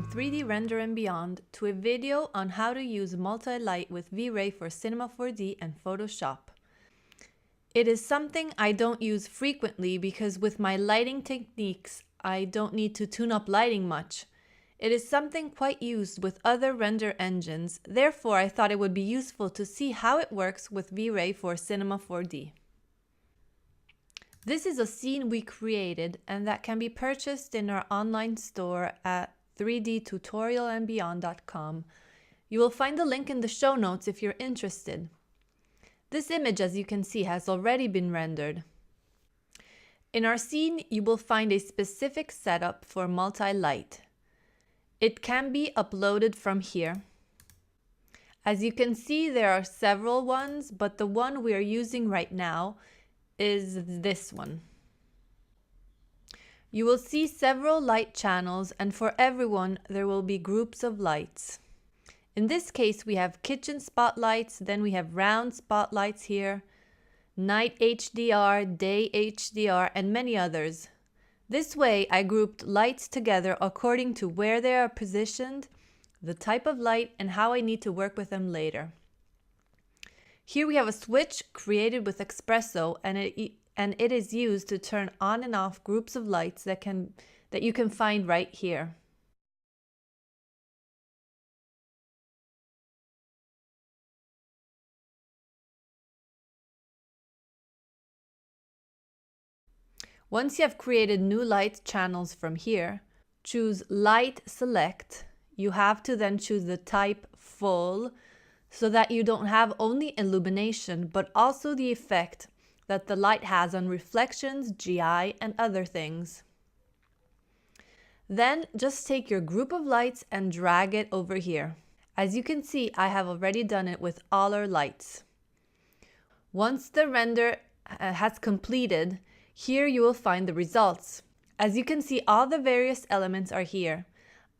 3D Render and Beyond to a video on how to use Multilight with V-Ray for Cinema 4D and Photoshop. It is something I don't use frequently because with my lighting techniques, I don't need to tune up lighting much. It is something quite used with other render engines, therefore I thought it would be useful to see how it works with V-Ray for Cinema 4D. This is a scene we created and that can be purchased in our online store at 3dtutorialandbeyond.com. You will find the link in the show notes if you're interested. This image, as you can see, has already been rendered. In our scene, you will find a specific setup for Multilight. It can be uploaded from here. As you can see, there are several ones, but the one we are using right now is this one. You will see several light channels, and for everyone there will be groups of lights. In this case we have kitchen spotlights, then we have round spotlights here, night HDR, day HDR, and many others. This way I grouped lights together according to where they are positioned, the type of light, and how I need to work with them later. Here we have a switch created with Espresso, and it is used to turn on and off groups of lights that you can find right here. Once you have created new light channels from here, choose Light Select. You have to then choose the type Full so that you don't have only illumination but also the effect that the light has on reflections, GI, and other things. Then just take your group of lights and drag it over here. As you can see, I have already done it with all our lights. Once the render has completed, here you will find the results. As you can see, all the various elements are here.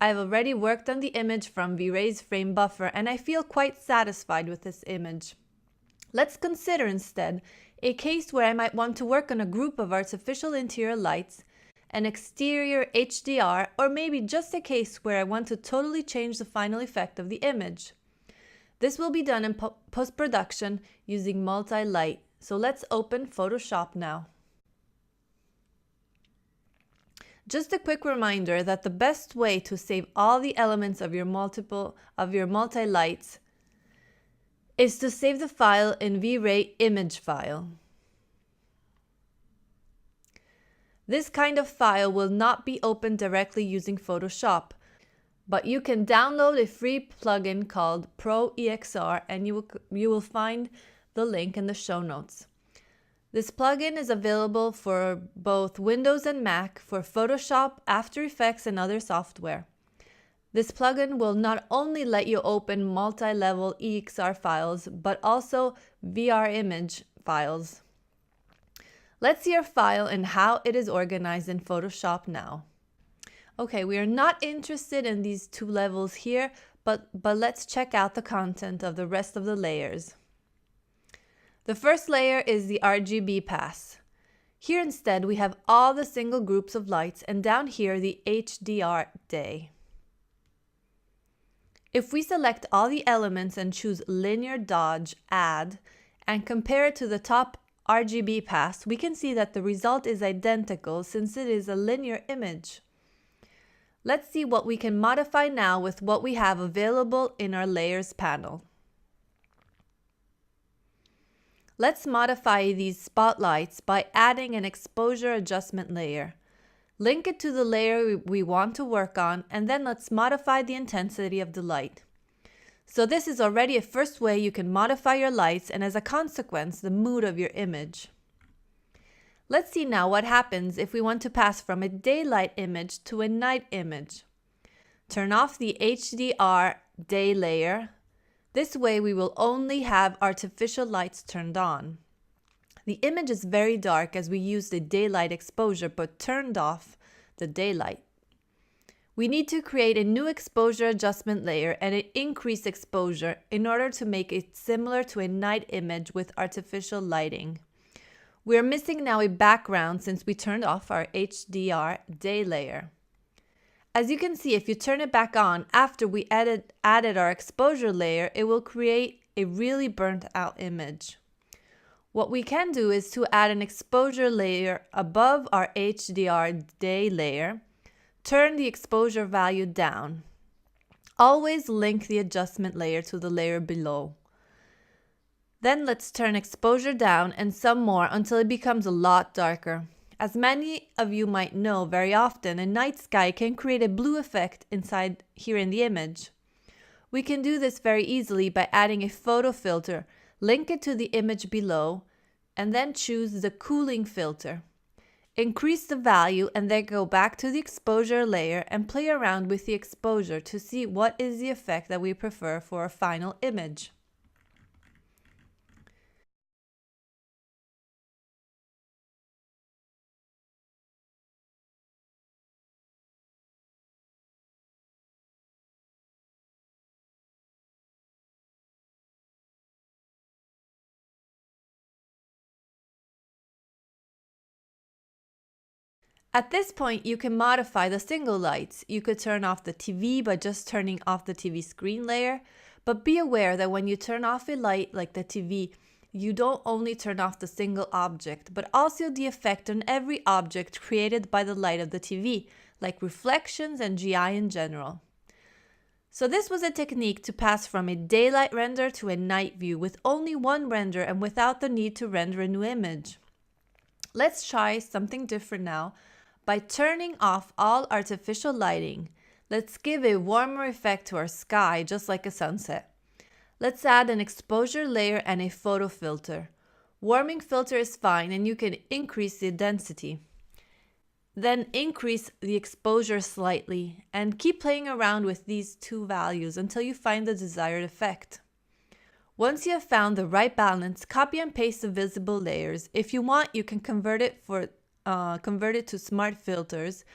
I've already worked on the image from V-Ray's frame buffer and I feel quite satisfied with this image. Let's consider instead a case where I might want to work on a group of artificial interior lights, an exterior HDR, or maybe just a case where I want to totally change the final effect of the image. This will be done in post-production using Multilight. So let's open Photoshop now. Just a quick reminder that the best way to save all the elements of your Multilights is to save the file in V-Ray image file. This kind of file will not be opened directly using Photoshop, but you can download a free plugin called PROEXR and you will find the link in the show notes. This plugin is available for both Windows and Mac for Photoshop, After Effects, and other software. This plugin will not only let you open multi-level EXR files, but also VR image files. Let's see our file and how it is organized in Photoshop now. Okay, we are not interested in these two levels here, but let's check out the content of the rest of the layers. The first layer is the RGB pass. Here instead we have all the single groups of lights, and down here the HDR day. If we select all the elements and choose Linear Dodge Add and compare it to the top RGB pass, we can see that the result is identical since it is a linear image. Let's see what we can modify now with what we have available in our layers panel. Let's modify these spotlights by adding an exposure adjustment layer. Link it to the layer we want to work on, and then let's modify the intensity of the light. So this is already a first way you can modify your lights and as a consequence the mood of your image. Let's see now what happens if we want to pass from a daylight image to a night image. Turn off the HDR day layer. This way we will only have artificial lights turned on. The image is very dark as we used the daylight exposure but turned off the daylight. We need to create a new exposure adjustment layer and an increased exposure in order to make it similar to a night image with artificial lighting. We are missing now a background since we turned off our HDR day layer. As you can see, if you turn it back on after we added our exposure layer, it will create a really burnt out image. What we can do is to add an exposure layer above our HDR day layer, turn the exposure value down. Always link the adjustment layer to the layer below. Then let's turn exposure down and some more until it becomes a lot darker. As many of you might know, very often a night sky can create a blue effect inside here in the image. We can do this very easily by adding a photo filter, link it to the image below, and then choose the cooling filter. Increase the value and then go back to the exposure layer and play around with the exposure to see what is the effect that we prefer for our final image. At this point, you can modify the single lights. You could turn off the TV by just turning off the TV screen layer, but be aware that when you turn off a light like the TV, you don't only turn off the single object, but also the effect on every object created by the light of the TV, like reflections and GI in general. So this was a technique to pass from a daylight render to a night view with only one render and without the need to render a new image. Let's try something different now. By turning off all artificial lighting, let's give a warmer effect to our sky, just like a sunset. Let's add an exposure layer and a photo filter. Warming filter is fine and you can increase the density. Then increase the exposure slightly and keep playing around with these two values until you find the desired effect. Once you have found the right balance, copy and paste the visible layers. If you want, you can convert it to smart filters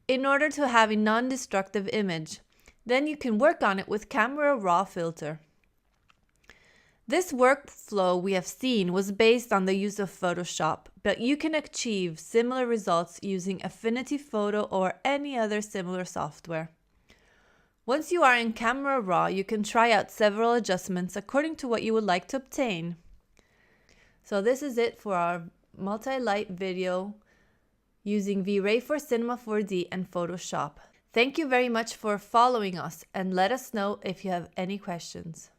in order to have a non-destructive image. Then you can work on it with Camera Raw filter. This workflow we have seen was based on the use of Photoshop, but you can achieve similar results using Affinity Photo or any other similar software. Once you are in Camera Raw, you can try out several adjustments according to what you would like to obtain. So this is it for our Multilight video using V-Ray for Cinema 4D and Photoshop. Thank you very much for following us and let us know if you have any questions.